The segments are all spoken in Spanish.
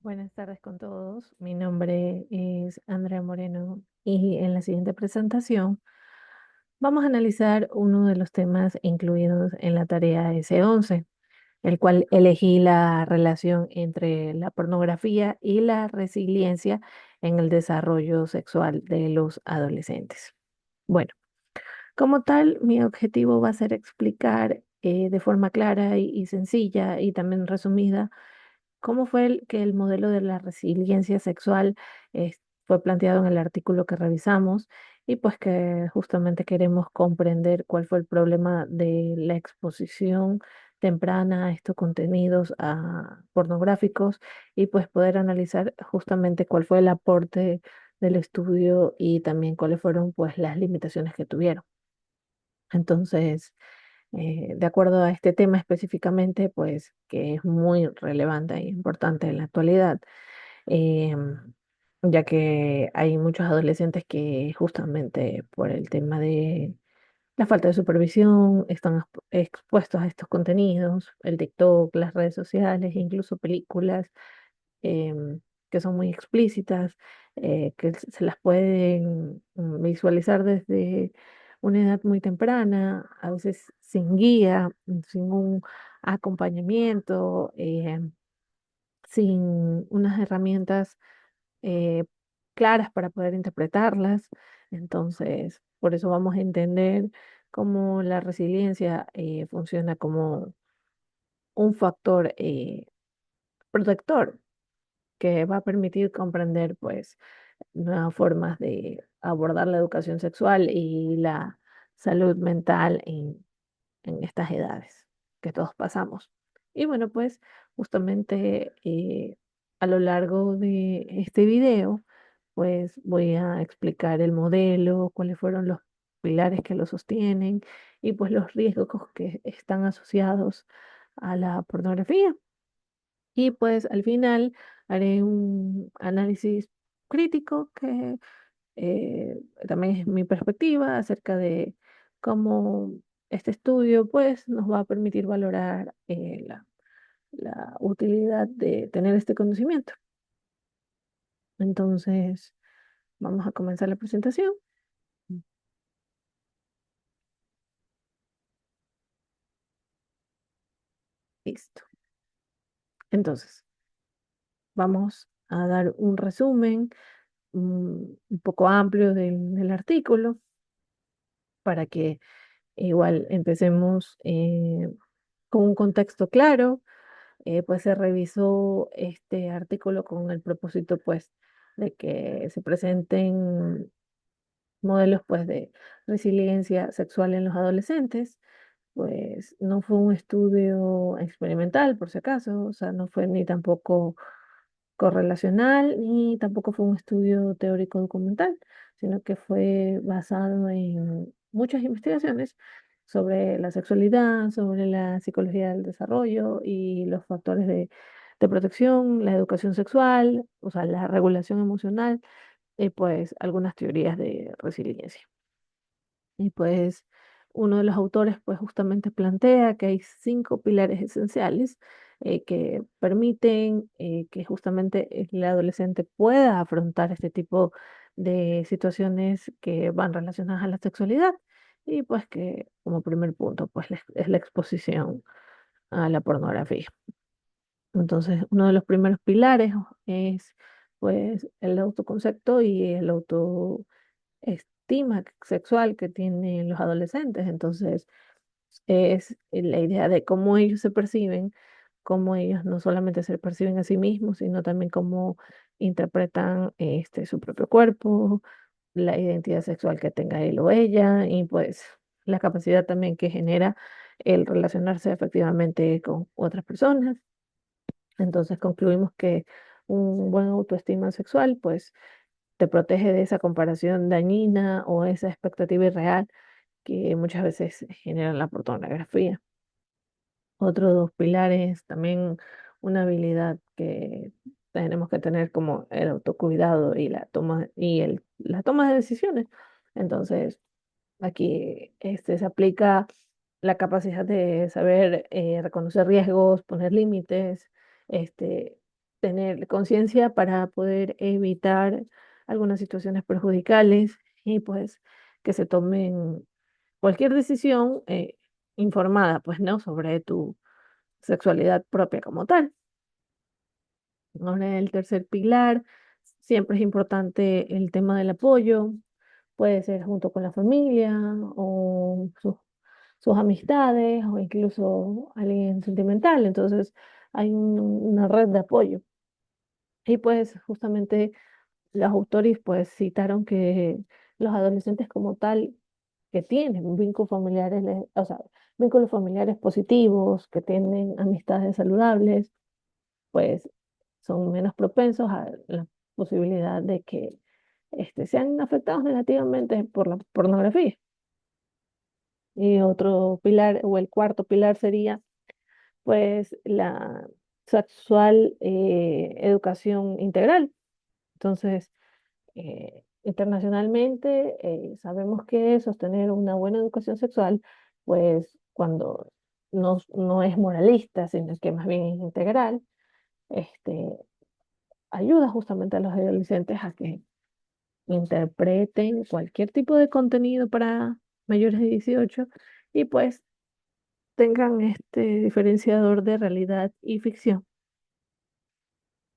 Buenas tardes con todos. Mi nombre es Andrea Moreno y en la siguiente presentación vamos a analizar uno de los temas incluidos en la tarea S11, el cual elegí la relación entre la pornografía y la resiliencia en el desarrollo sexual de los adolescentes. Bueno, como tal, mi objetivo va a ser explicar de forma clara y sencilla y también resumida cómo fue que el modelo de la resiliencia sexual fue planteado en el artículo que revisamos y pues que justamente queremos comprender cuál fue el problema de la exposición temprana a estos contenidos pornográficos y pues poder analizar justamente cuál fue el aporte del estudio y también cuáles fueron pues las limitaciones que tuvieron. Entonces, de acuerdo a este tema específicamente, pues que es muy relevante e importante en la actualidad, em, ya que hay muchos adolescentes que justamente por el tema de la falta de supervisión están expuestos a estos contenidos, el TikTok, las redes sociales, incluso películas que son muy explícitas, que se las pueden visualizar desde una edad muy temprana, a veces sin guía, sin un acompañamiento, sin unas herramientas eh, claras para poder interpretarlas. Entonces, por eso vamos a entender cómo la resiliencia funciona como un factor protector que va a permitir comprender pues nuevas formas de abordar la educación sexual y la salud mental en estas edades que todos pasamos. Y bueno, pues justamente a lo largo de este video, pues voy a explicar el modelo, cuáles fueron los pilares que lo sostienen y pues los riesgos que están asociados a la pornografía. Y pues al final haré un análisis crítico que también es mi perspectiva acerca de cómo este estudio pues nos va a permitir valorar la utilidad de tener este conocimiento. Entonces, vamos a comenzar la presentación. Listo. Entonces, vamos a dar un resumen un poco amplio del artículo para que igual empecemos con un contexto claro. Pues se revisó este artículo con el propósito pues de que se presenten modelos pues de resiliencia sexual en los adolescentes. Pues no fue un estudio experimental por si acaso, o sea, no fue ni tampoco correlacional ni tampoco fue un estudio teórico documental, sino que fue basado en muchas investigaciones sobre la sexualidad, sobre la psicología del desarrollo y los factores de protección, la educación sexual, o sea, la regulación emocional y pues algunas teorías de resiliencia. Y pues uno de los autores pues justamente plantea que hay 5 pilares esenciales que permiten que justamente el adolescente pueda afrontar este tipo de situaciones que van relacionadas a la sexualidad y pues que como primer punto pues es la exposición a la pornografía. Entonces uno de los primeros pilares es pues el autoconcepto y el estima sexual que tienen los adolescentes. Entonces, es la idea de cómo ellos se perciben, cómo ellos no solamente se perciben a sí mismos, sino también cómo interpretan su propio cuerpo, la identidad sexual que tenga él o ella, y pues la capacidad también que genera el relacionarse efectivamente con otras personas. Entonces concluimos que un buen autoestima sexual, pues te protege de esa comparación dañina o esa expectativa irreal que muchas veces genera la pornografía. Otros 2 pilares, también una habilidad que tenemos que tener como el autocuidado y la toma de decisiones. Entonces, aquí se aplica la capacidad de saber reconocer riesgos, poner límites, este, tener conciencia para poder evitar algunas situaciones perjudicales y pues que se tomen cualquier decisión informada, pues, ¿no? Sobre tu sexualidad propia como tal. Ahora, el tercer pilar, siempre es importante el tema del apoyo, puede ser junto con la familia o sus amistades o incluso alguien sentimental. Entonces, hay una red de apoyo. Y pues justamente los autores pues citaron que los adolescentes como tal que tienen vínculos familiares, o sea, vínculos familiares positivos, que tienen amistades saludables, pues son menos propensos a la posibilidad de que sean afectados negativamente por la pornografía. Y otro pilar, o el cuarto pilar sería pues la sexual educación integral. Entonces, internacionalmente sabemos que sostener una buena educación sexual, pues cuando no es moralista, sino que más bien es integral, este, ayuda justamente a los adolescentes a que interpreten cualquier tipo de contenido para mayores de 18 y pues tengan este diferenciador de realidad y ficción.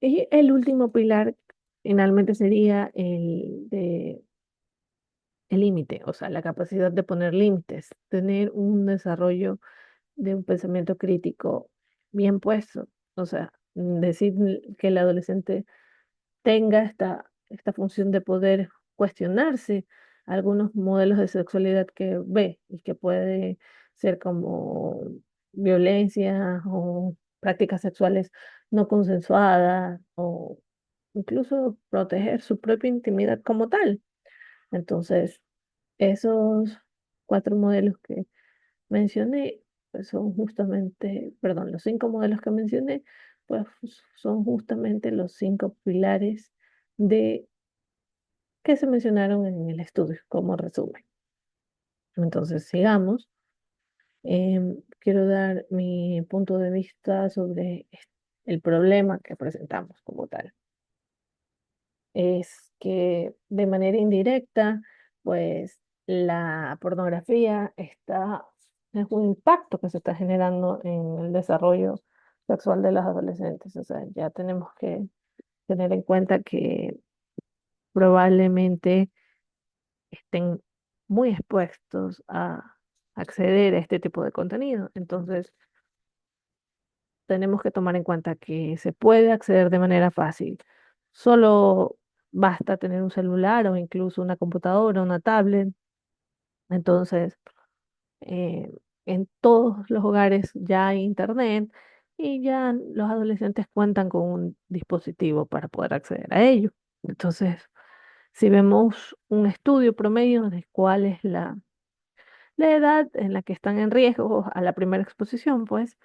Y el último pilar finalmente sería el límite, o sea, la capacidad de poner límites, tener un desarrollo de un pensamiento crítico bien puesto, o sea, decir que el adolescente tenga esta función de poder cuestionarse algunos modelos de sexualidad que ve y que puede ser como violencia o prácticas sexuales no consensuadas o incluso proteger su propia intimidad como tal. Entonces, esos cuatro modelos que mencioné, pues son justamente, perdón, los cinco modelos que mencioné, pues son justamente los cinco pilares de que se mencionaron en el estudio, como resumen. Entonces, sigamos. Quiero dar mi punto de vista sobre el problema que presentamos como tal. Es que de manera indirecta, pues la pornografía es un impacto que se está generando en el desarrollo sexual de los adolescentes. O sea, ya tenemos que tener en cuenta que probablemente estén muy expuestos a acceder a este tipo de contenido. Entonces, tenemos que tomar en cuenta que se puede acceder de manera fácil. Solo basta tener un celular o incluso una computadora, una tablet. Entonces, eh, en todos los hogares ya hay internet y ya los adolescentes cuentan con un dispositivo para poder acceder a ello. Entonces, si vemos un estudio promedio de cuál es la edad en la que están en riesgo a la primera exposición, pues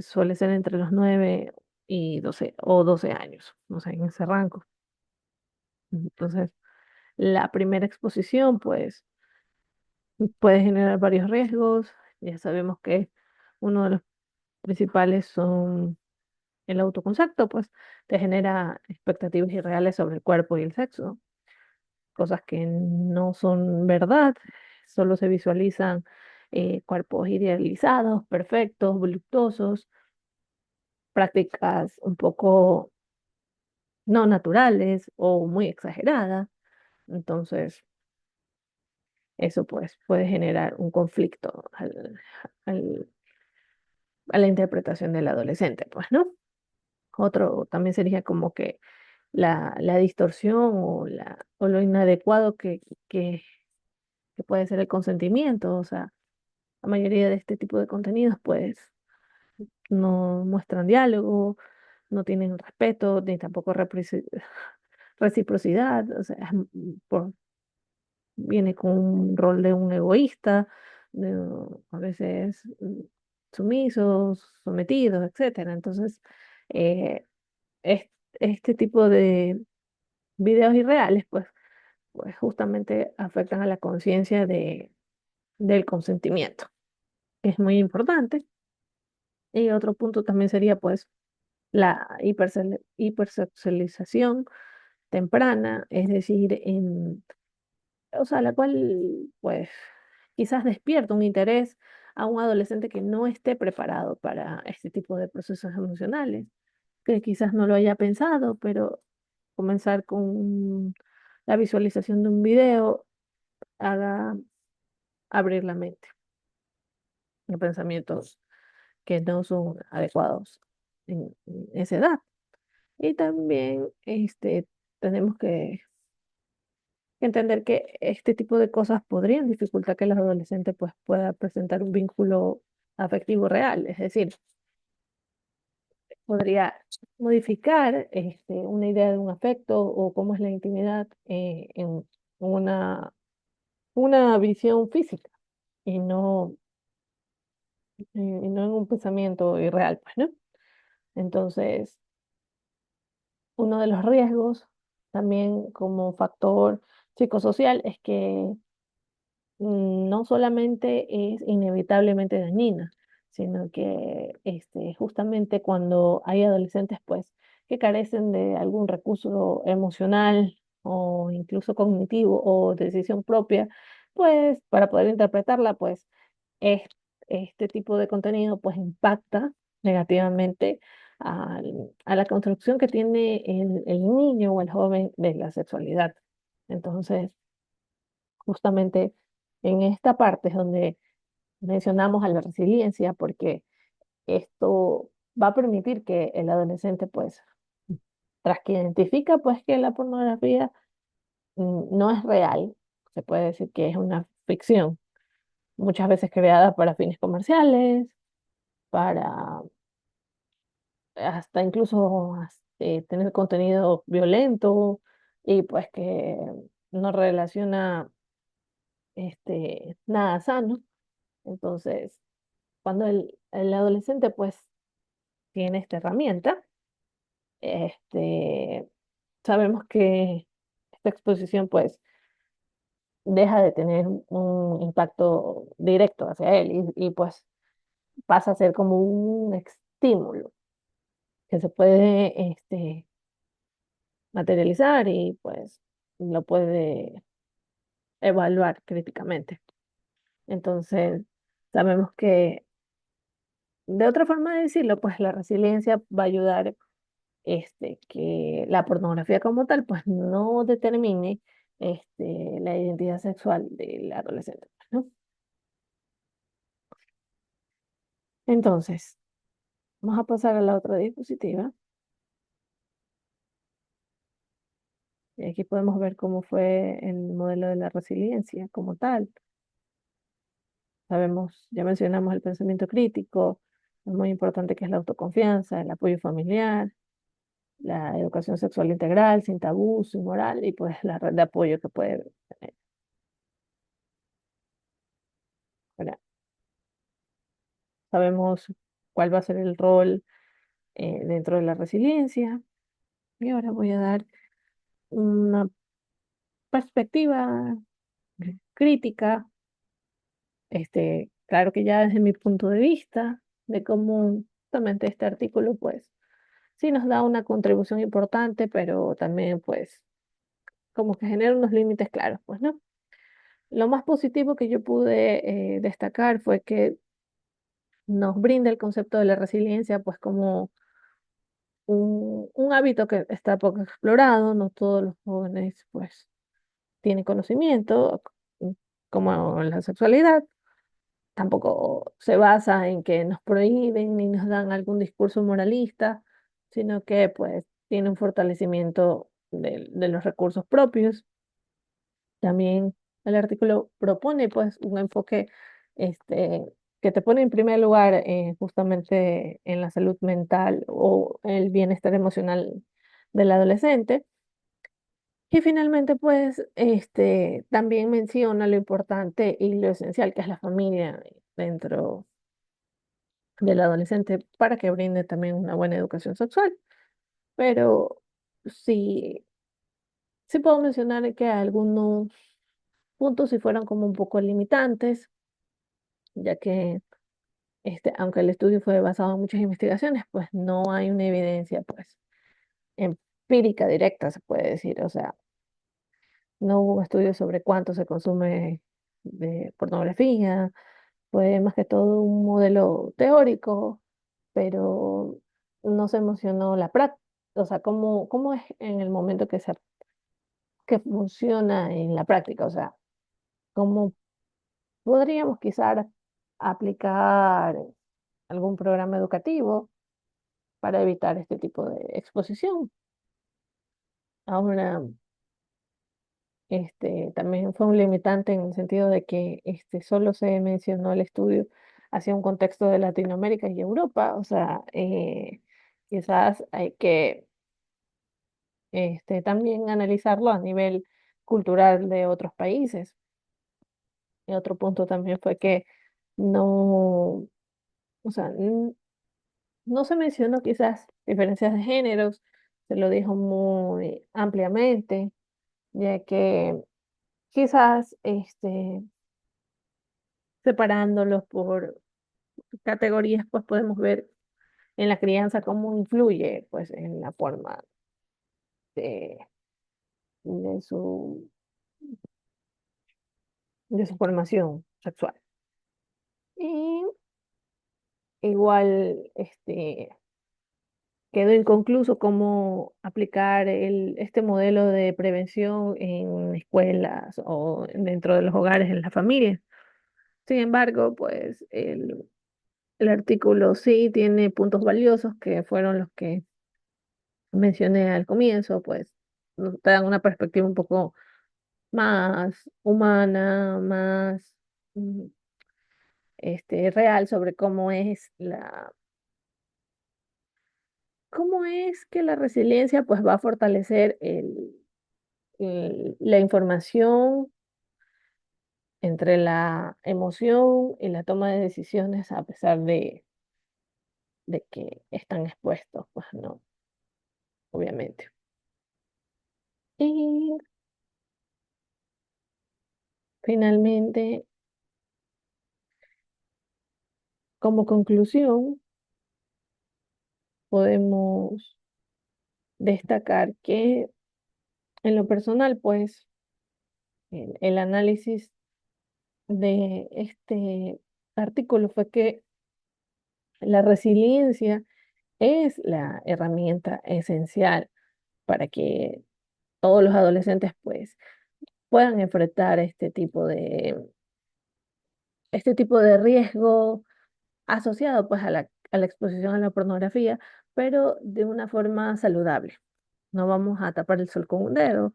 suele ser entre los 9 y 12 o 12 años, no sé, en ese rango. Entonces, la primera exposición, pues, puede generar varios riesgos. Ya sabemos que uno de los principales son el autoconcepto, pues, te genera expectativas irreales sobre el cuerpo y el sexo, cosas que no son verdad, solo se visualizan cuerpos idealizados, perfectos, voluptuosos, prácticas un poco no naturales o muy exageradas. Entonces, eso pues puede generar un conflicto al- a la interpretación del adolescente, pues, ¿no? Otro también sería como que la distorsión o lo inadecuado que puede ser el consentimiento, o sea, la mayoría de este tipo de contenidos, pues, no muestran diálogo, no tienen respeto, ni tampoco reciprocidad, o sea, viene con un rol de un egoísta, a veces sumisos, sometidos, etcétera. Entonces, eh, este tipo de videos irreales, pues justamente afectan a la conciencia del consentimiento, que es muy importante. Y otro punto también sería, pues, la hipersexualización temprana, es decir, o sea, la cual pues quizás despierta un interés a un adolescente que no esté preparado para este tipo de procesos emocionales, que quizás no lo haya pensado, pero comenzar con la visualización de un video haga abrir la mente a pensamientos que no son adecuados en esa edad. Y también tenemos que entender que este tipo de cosas podrían dificultar que el adolescente pues, pueda presentar un vínculo afectivo real, es decir, podría modificar una idea de un afecto o cómo es la intimidad en una visión física y no en un pensamiento irreal, pues, ¿no? Entonces, uno de los riesgos también como factor psicosocial es que no solamente es inevitablemente dañina, sino que justamente cuando hay adolescentes pues que carecen de algún recurso emocional o incluso cognitivo o de decisión propia, pues para poder interpretarla, pues es- este tipo de contenido pues impacta negativamente a la construcción que tiene el niño o el joven de la sexualidad. Entonces, justamente en esta parte es donde mencionamos a la resiliencia, porque esto va a permitir que el adolescente, pues, tras que identifica, pues, que la pornografía no es real, se puede decir que es una ficción, muchas veces creada para fines comerciales, para hasta incluso tener contenido violento y pues que no relaciona nada sano. Entonces, cuando el adolescente pues tiene esta herramienta, este, sabemos que esta exposición pues deja de tener un impacto directo hacia él pues pasa a ser como un estímulo que se puede materializar y pues lo puede evaluar críticamente. Entonces, sabemos que de otra forma de decirlo, pues la resiliencia va a ayudar que la pornografía como tal, pues no determine la identidad sexual del adolescente, ¿no? Entonces, vamos a pasar a la otra diapositiva. Y aquí podemos ver cómo fue el modelo de la resiliencia como tal. Sabemos, ya mencionamos el pensamiento crítico, es muy importante que es la autoconfianza, el apoyo familiar, la educación sexual integral, sin tabú, sin moral, y pues la red de apoyo que puede tener. Ahora, sabemos cuál va a ser el rol dentro de la resiliencia. Y ahora voy a dar una perspectiva crítica, claro que ya desde mi punto de vista, de cómo justamente este artículo, pues, sí nos da una contribución importante, pero también, pues, como que genera unos límites claros, pues, ¿no? Lo más positivo que yo pude destacar fue que nos brinda el concepto de la resiliencia, pues, como un hábito que está poco explorado, no todos los jóvenes, pues, tienen conocimiento, como en la sexualidad, tampoco se basa en que nos prohíben ni nos dan algún discurso moralista, sino que pues tiene un fortalecimiento de los recursos propios. También el artículo propone pues un enfoque este, que te pone en primer lugar justamente en la salud mental o el bienestar emocional del adolescente. Y finalmente, pues, también menciona lo importante y lo esencial que es la familia dentro del adolescente para que brinde también una buena educación sexual. Pero sí, sí puedo mencionar que algunos puntos sí fueron como un poco limitantes, ya que aunque el estudio fue basado en muchas investigaciones, pues no hay una evidencia, pues, empírica directa, se puede decir. O sea, no hubo un estudio sobre cuánto se consume de pornografía, fue más que todo un modelo teórico, pero no se mencionó la práctica, o sea, cómo es en el momento que funciona en la práctica, o sea, cómo podríamos quizás aplicar algún programa educativo para evitar este tipo de exposición. Ahora, también fue un limitante en el sentido de que solo se mencionó el estudio hacia un contexto de Latinoamérica y Europa, o sea, quizás hay que también analizarlo a nivel cultural de otros países. Y otro punto también fue que no, o sea, no se mencionó quizás diferencias de géneros, se lo dijo muy ampliamente, ya que quizás separándolos por categorías, pues podemos ver en la crianza cómo influye pues en la forma de, de su, de su formación sexual. Y igual quedó inconcluso cómo aplicar este modelo de prevención en escuelas o dentro de los hogares, en las familias. Sin embargo, pues el artículo sí tiene puntos valiosos que fueron los que mencioné al comienzo, pues nos dan una perspectiva un poco más humana, más mm, real sobre cómo es que la resiliencia pues va a fortalecer la información entre la emoción y la toma de decisiones a pesar de que están expuestos, pues no, obviamente. Y finalmente, como conclusión, podemos destacar que en lo personal, pues el análisis de este artículo fue que la resiliencia es la herramienta esencial para que todos los adolescentes pues puedan enfrentar este tipo de riesgo asociado pues a la exposición a la pornografía, pero de una forma saludable. No vamos a tapar el sol con un dedo,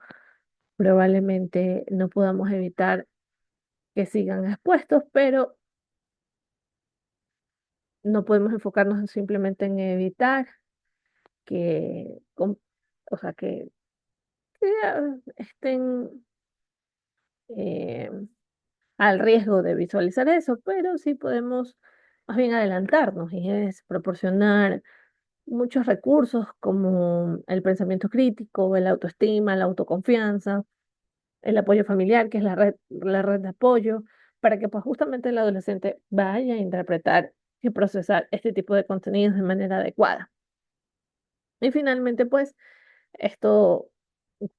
probablemente no podamos evitar que sigan expuestos, pero no podemos enfocarnos simplemente en evitar que, o sea, que estén eh, al riesgo de visualizar eso, pero sí podemos más bien adelantarnos y es proporcionar muchos recursos como el pensamiento crítico, el autoestima, la autoconfianza, el apoyo familiar, que es la red de apoyo, para que pues justamente el adolescente vaya a interpretar y procesar este tipo de contenidos de manera adecuada. Y finalmente, pues, esto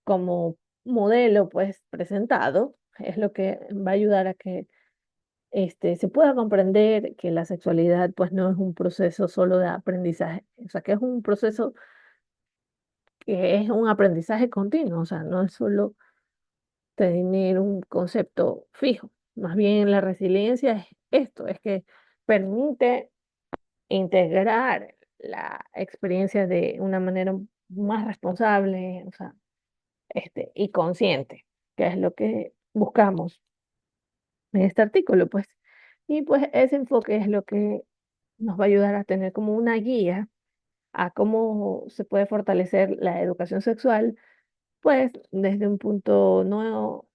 como modelo, pues, presentado, es lo que va a ayudar a que se pueda comprender que la sexualidad, pues, no es un proceso solo de aprendizaje, o sea, que es un proceso que es un aprendizaje continuo, o sea, no es solo tener un concepto fijo. Más bien la resiliencia es esto, es que permite integrar la experiencia de una manera más responsable, o sea, y consciente, que es lo que buscamos en este artículo, pues. Y pues ese enfoque es lo que nos va a ayudar a tener como una guía a cómo se puede fortalecer la educación sexual, pues desde un punto no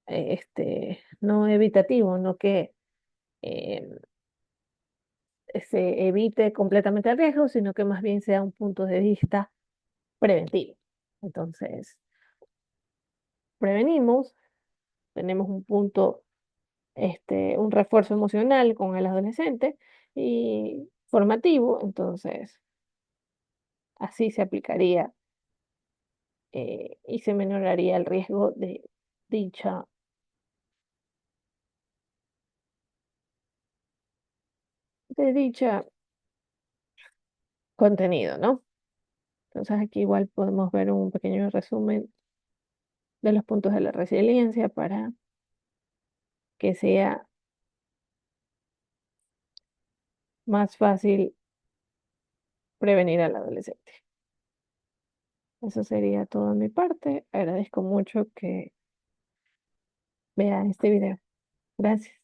evitativo, no que eh, se evite completamente el riesgo, sino que más bien sea un punto de vista preventivo. Entonces, prevenimos, tenemos un punto, un refuerzo emocional con el adolescente y formativo, entonces así se aplicaría y se menoraría el riesgo dicha, de dicha contenido, ¿no? Entonces aquí igual podemos ver un pequeño resumen de los puntos de la resiliencia para que sea más fácil prevenir al adolescente. Eso sería todo de mi parte. Agradezco mucho que vean este video. Gracias.